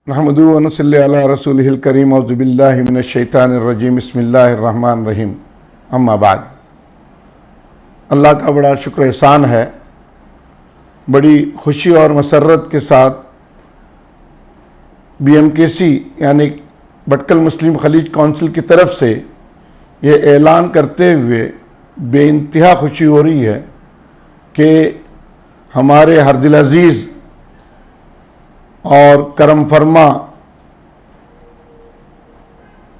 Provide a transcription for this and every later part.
नहमदु व नसल्ली अला रसूलिहिल करीम औज़ु बिल्लाहि मिनश शैतानिर रजीम बिस्मिल्लाहिर रहमानिर रहीम अम्मा बाद। अल्लाह का बड़ा शुक्र एहसान है, बड़ी खुशी और मसर्रत के साथ BMKC यानी भटकल मुस्लिम खलीज काउंसिल की तरफ से ये ऐलान करते हुए बेइंतहा खुशी हो रही है कि हमारे हरदिल अज़ीज़ और करम फरमा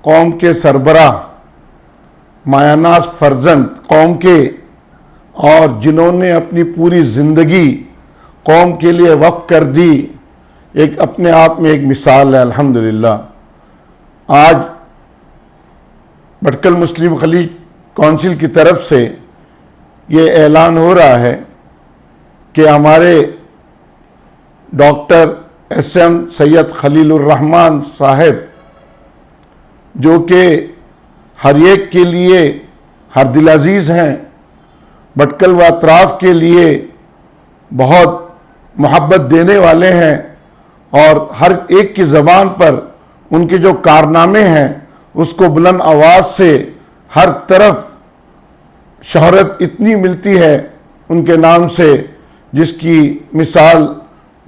कौम के सरबराह मायानाज़ फर्जंद कौम के और जिन्होंने अपनी पूरी ज़िंदगी कौम के लिए वक्फ कर दी, एक अपने आप में एक मिसाल है। अल्हम्दुलिल्लाह आज भटकल मुस्लिम खलीज काउंसिल की तरफ से ये ऐलान हो रहा है कि हमारे डॉक्टर SM सैयद खलीलुर रहमान साहब, जो कि हर एक के लिए हर दिल अज़ीज़ हैं, भटकल व अतराफ़ के लिए बहुत मोहब्बत देने वाले हैं और हर एक की ज़बान पर उनके जो कारनामे हैं उसको बुलंद आवाज़ से हर तरफ शोहरत इतनी मिलती है उनके नाम से जिसकी मिसाल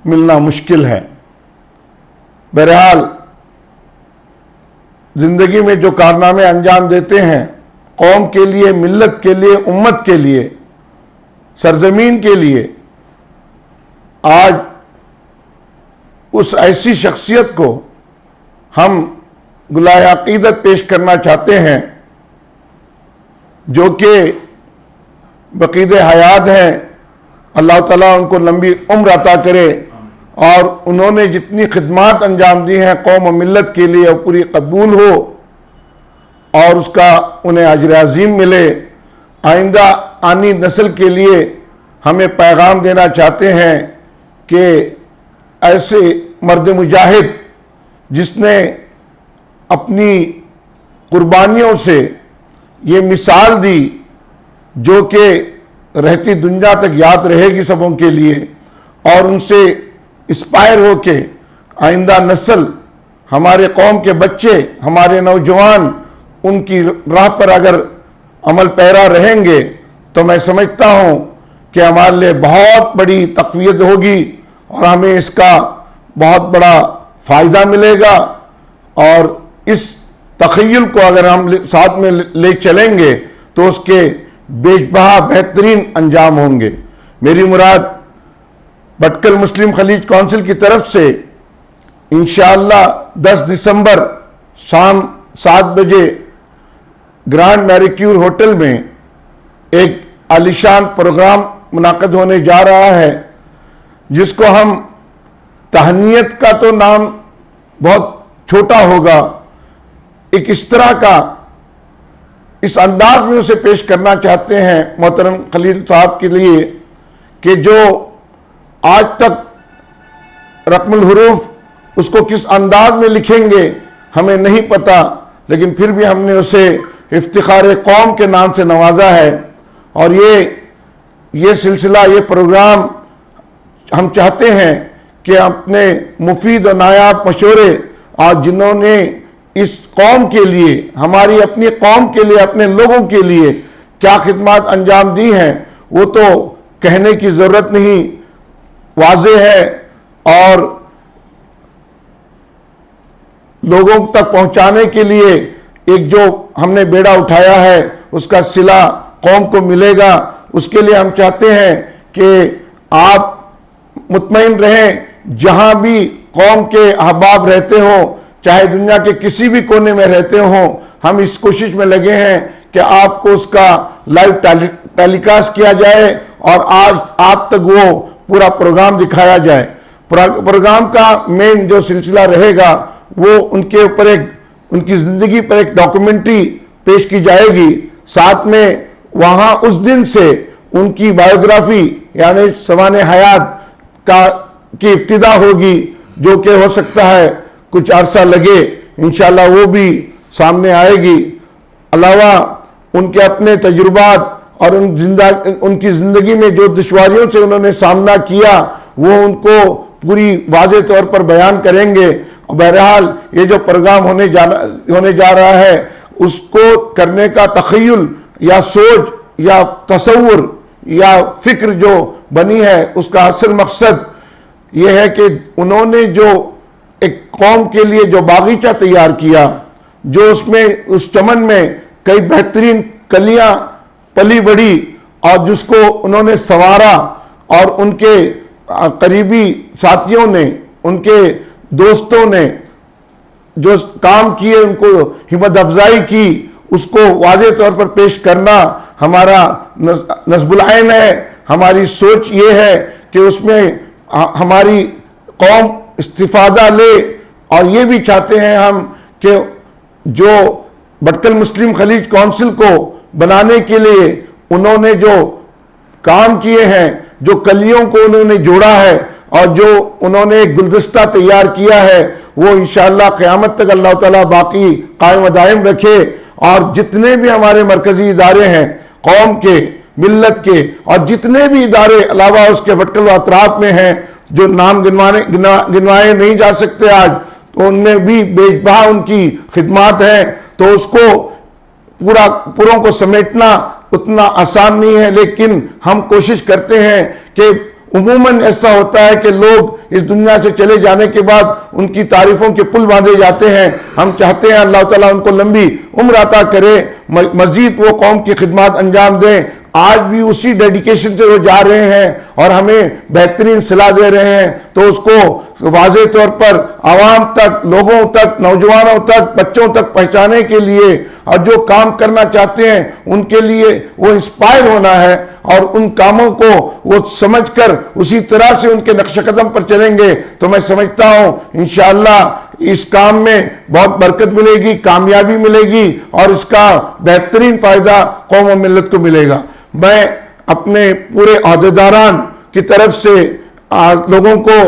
मिलना मुश्किल है। बहरहाल ज़िंदगी में जो कारनामे अंजाम देते हैं कौम के लिए, मिल्लत के लिए, उम्मत के लिए, सरजमीन के लिए, आज उस ऐसी शख्सियत को हम गुलाए अक़ीदत पेश करना चाहते हैं जो कि बक़ीदे हयात हैं। अल्लाह ताला उनको लंबी उम्र अता करे और उन्होंने जितनी खिदमात अंजाम दी हैं कौम और मिल्लत के लिए और पूरी कबूल हो और उसका उन्हें अजर अज़ीम मिले। आइंदा आनी नस्ल के लिए हमें पैगाम देना चाहते हैं कि ऐसे मर्द मुजाहिद जिसने अपनी कुर्बानियों से ये मिसाल दी जो कि रहती दुनिया तक याद रहेगी सबों के लिए, और उनसे इंस्पायर हो के आइंदा नस्ल, हमारे कौम के बच्चे, हमारे नौजवान उनकी राह पर अगर अमल पैरा रहेंगे तो मैं समझता हूँ कि हमारे लिए बहुत बड़ी तक़वियत होगी और हमें इसका बहुत बड़ा फ़ायदा मिलेगा। और इस तख़य्युल को अगर हम साथ में ले चलेंगे तो उसके बेजबहा बेहतरीन अंजाम होंगे। मेरी मुराद भटकल मुस्लिम खलीज काउंसिल की तरफ से इंशाअल्लाह 10 दिसंबर शाम 7 बजे ग्रांड मैरिक्यूर होटल में एक आलिशान प्रोग्राम मुनाक़िद होने जा रहा है जिसको हम तहनीयत का तो नाम बहुत छोटा होगा, एक इस तरह का इस अंदाज में उसे पेश करना चाहते हैं मोहतरम खलील साहब के लिए कि जो आज तक रकमुल हुरूफ उसको किस अंदाज में लिखेंगे हमें नहीं पता, लेकिन फिर भी हमने उसे इफ्तिखार कौम के नाम से नवाजा है। और ये सिलसिला, ये प्रोग्राम हम चाहते हैं कि अपने मुफीद और नायाब मशवरे और जिन्होंने इस कौम के लिए, हमारी अपनी कौम के लिए, अपने लोगों के लिए क्या खिदमत अंजाम दी हैं वो तो कहने की ज़रूरत नहीं, वाज़ेह है। और लोगों तक पहुंचाने के लिए एक जो हमने बेड़ा उठाया है उसका सिला कौम को मिलेगा। उसके लिए हम चाहते हैं कि आप मुतमईन रहें, जहां भी कौम के अहबाब रहते हों, चाहे दुनिया के किसी भी कोने में रहते हों, हम इस कोशिश में लगे हैं कि आपको उसका लाइव टेलीकास्ट किया जाए और आज आप तक वो पूरा प्रोग्राम दिखाया जाए। प्रोग्राम का मेन जो सिलसिला रहेगा वो उनके ऊपर उनकी ज़िंदगी पर एक डॉक्यूमेंट्री पेश की जाएगी। साथ में वहाँ उस दिन से उनकी बायोग्राफी यानी सवाने हयात की इब्तिदा होगी, जो कि हो सकता है कुछ अरसा लगे, इंशाल्लाह वो भी सामने आएगी। अलावा उनके अपने तजुर्बात और उनकी ज़िंदगी में जो दुश्वारियों से उन्होंने सामना किया वो उनको पूरी वाज़ेह तौर पर बयान करेंगे बहरहाल ये जो प्रोग्राम होने जा रहा है उसको करने का तखय्युल या सोच या तसव्वुर या फिक्र जो बनी है उसका असल मकसद ये है कि उन्होंने जो एक कौम के लिए जो बागीचा तैयार किया, जो उसमें उस चमन में कई बेहतरीन कलियां पली बढ़ी और जिसको उन्होंने संवारा और उनके करीबी साथियों ने, उनके दोस्तों ने जो काम किए, उनको हिम्मत अफजाई की, उसको वाज़े तौर पर पेश करना हमारा नस्बुल ऐन है। हमारी सोच ये है कि उसमें हमारी कौम इस्तिफादा ले और ये भी चाहते हैं हम कि जो भटकल मुस्लिम खलीज काउंसिल को बनाने के लिए उन्होंने जो काम किए हैं, जो कलियों को उन्होंने जोड़ा है और जो उन्होंने एक गुलदस्ता तैयार किया है, वो इंशाअल्लाह क़यामत तक अल्लाह ताला बाकी कायम दायम रखे। और जितने भी हमारे मरकजी इदारे हैं कौम के, मिल्लत के, और जितने भी इदारे अलावा उसके भटकल अतराफ में हैं जो नाम गिनवाए नहीं जा सकते आज, तो उनमें भी बेजबा उनकी खिदमात हैं। तो उसको पूरों को समेटना उतना आसान नहीं है, लेकिन हम कोशिश करते हैं कि उमूमन ऐसा होता है कि लोग इस दुनिया से चले जाने के बाद उनकी तारीफों के पुल बांधे जाते हैं। हम चाहते हैं अल्लाह ताला उनको लंबी उम्र अता करे, मजीद वो कौम की खिदमत अंजाम दें। आज भी उसी डेडिकेशन से वो जा रहे हैं और हमें बेहतरीन सलाह दे रहे हैं, तो उसको वाज़े तौर पर आवाम तक, लोगों तक, नौजवानों तक, बच्चों तक पहुंचाने के लिए और जो काम करना चाहते हैं उनके लिए वो इंस्पायर होना है और उन कामों को वो समझकर उसी तरह से उनके नक्श कदम पर चलेंगे तो मैं समझता हूं इंशाअल्लाह इस काम में बहुत बरकत मिलेगी, कामयाबी मिलेगी और इसका बेहतरीन फायदा कौम और मिल्लत को मिलेगा। मैं अपने पूरे अहदेदारान की तरफ से लोगों को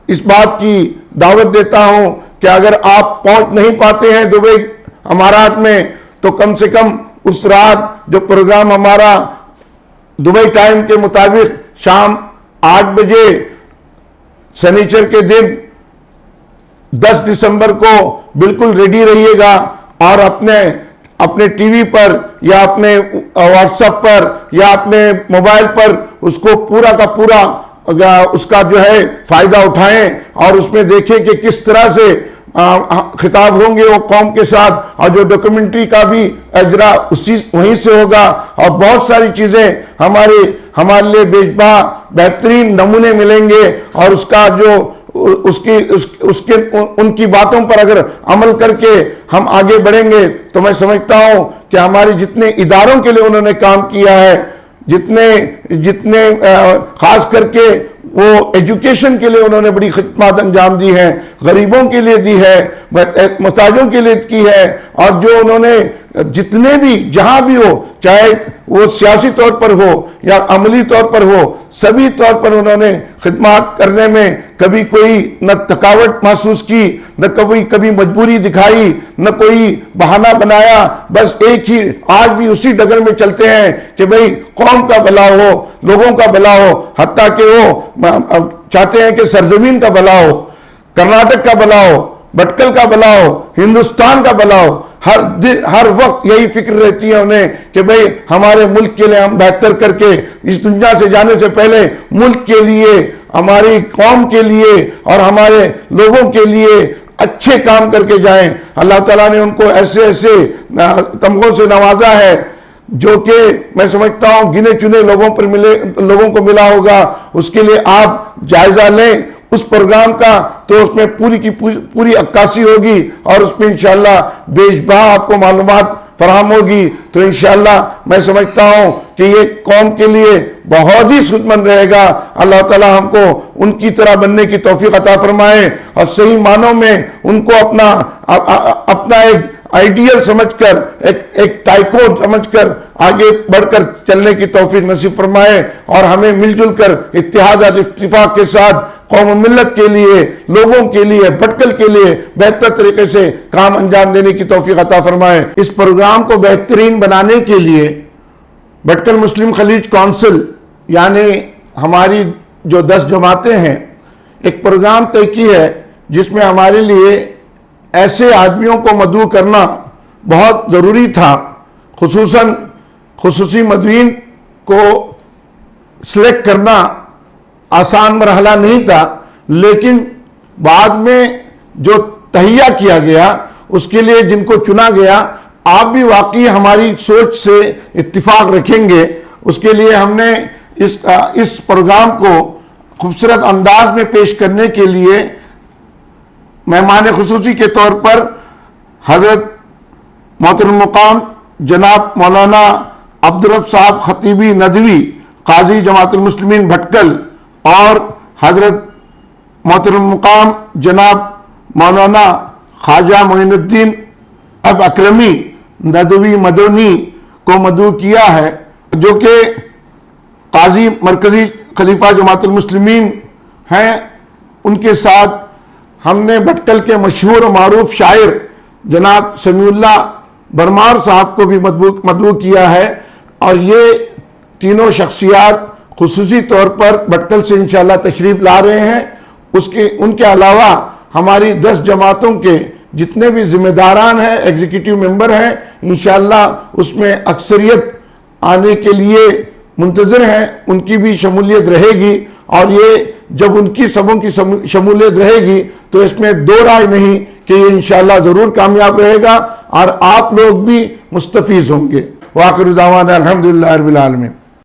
इस बात की दावत देता हूं कि अगर आप पहुंच नहीं पाते हैं दुबई अमारात में, तो कम से कम उस रात जो प्रोग्राम हमारा दुबई टाइम के मुताबिक शाम 8 बजे शनिचर के दिन 10 दिसंबर को बिल्कुल रेडी रहिएगा और अपने टीवी पर या अपने व्हाट्सएप पर या अपने मोबाइल पर उसको पूरा का पूरा उसका जो है फायदा उठाएं और उसमें देखें कि किस तरह से खिताब होंगे वो कौम के साथ, और जो डॉक्यूमेंट्री का भी अजरा वहीं से होगा और बहुत सारी चीजें हमारे लिए बेजबा बेहतरीन नमूने मिलेंगे और उसका जो उनकी बातों पर अगर अमल करके हम आगे बढ़ेंगे तो मैं समझता हूं कि हमारे जितने इदारों के लिए उन्होंने काम किया है, जितने खास करके वो एजुकेशन के लिए उन्होंने बड़ी खिदमत अंजाम दी है, गरीबों के लिए दी है, मोहताजों के लिए की है, और जो उन्होंने जितने भी जहां भी हो, चाहे वो सियासी तौर पर हो या अमली तौर पर हो, सभी तौर पर उन्होंने खिदमत करने में कभी कोई न थकावट महसूस की, न कभी मजबूरी दिखाई, न कोई बहाना बनाया। बस एक ही आज भी उसी डगर में चलते हैं कि भाई कौम का भला हो, लोगों का भला हो, हत्ता कि वो चाहते हैं कि सरजमीन का भला हो, कर्नाटक का भला हो, भटकल का भला हो, हिंदुस्तान का भला हो। हर वक्त यही फिक्र रहती है उन्हें कि भाई हमारे मुल्क के लिए हम बेहतर करके इस दुनिया से जाने से पहले मुल्क के लिए, हमारी कौम के लिए और हमारे लोगों के लिए अच्छे काम करके जाएं। अल्लाह ताला ने उनको ऐसे ऐसे तमगों से नवाजा है जो कि मैं समझता हूं गिने चुने लोगों को मिला होगा। उसके लिए आप जायजा लें उस प्रोग्राम का, तो उसमें पूरी की पूरी अक्कासी होगी और उसमें इंशाअल्लाह बेशबा आपको मालूमात फराहम होगी। तो इंशाअल्लाह मैं समझता हूं कि ये कौम के लिए बहुत ही सुदमंद रहेगा। अल्लाह ताला हमको उनकी तरह बनने की तौफीक अता फरमाए और सही मानों में उनको अपना एक आइडियल समझकर, एक टाइकोन समझकर आगे बढ़कर चलने की तौफीक नसीब फरमाए और हमें मिलजुल कर इत्तेहाद और इत्तिफाक के साथ कौम मिल्लत के लिए, लोगों के लिए, भटकल के लिए बेहतर तरीके से काम अंजाम देने की तौफीक अता फरमाए। इस प्रोग्राम को बेहतरीन बनाने के लिए भटकल मुस्लिम खलीज काउंसिल यानी हमारी जो 10 जमातें हैं, एक प्रोग्राम तय की है जिसमें हमारे लिए ऐसे आदमियों को मदऊ करना बहुत ज़रूरी था। खुसूसन खुसूसी मदईन को सिलेक्ट करना आसान मरहला नहीं था, लेकिन बाद में जो तहिया किया गया उसके लिए जिनको चुना गया, आप भी वाकई हमारी सोच से इत्तिफाक रखेंगे। उसके लिए हमने इस प्रोग्राम को खूबसूरत अंदाज में पेश करने के लिए मेहमान खुसूसी के तौर पर हज़रत मोहतरम मुकाम जनाब मौलाना अब्दुल रऊफ साहब खतीबी नदवी काजी जमातुल मुस्लिमीन भटकल और हज़रत मोहतरम मुकाम जनाब मौलाना ख्वाजा मोइनुद्दीन अब अकरमी नदवी मदनी को मदऊ किया है, जो कि काजी मरकज़ी खलीफा जमातुल मुस्लिमीन हैं। उनके साथ हमने भटकल के मशहूर और मारूफ शायर जनाब समीउल्लाह बरमार साहब को भी मदऊ किया है। और ये तीनों शख्सियात खुसूसी तौर पर भटकल से इंशाअल्लाह तशरीफ़ ला रहे हैं। उनके अलावा हमारी 10 जमातों के जितने भी जिम्मेदारान हैं, एग्जीक्यूटिव मेंबर हैं, इंशाअल्लाह उसमें अक्सरियत आने के लिए मुंतज़िर हैं, उनकी भी शमूलियत रहेगी। और ये जब उनकी सबों की शमूलियत रहेगी तो इसमें दो राय नहीं कि ये इंशाअल्लाह ज़रूर कामयाब रहेगा और आप लोग भी मुस्तफ़ीज़ होंगे। वाखिर दावाना अल्हम्दुलिल्लाहि रब्बिल आलमीन।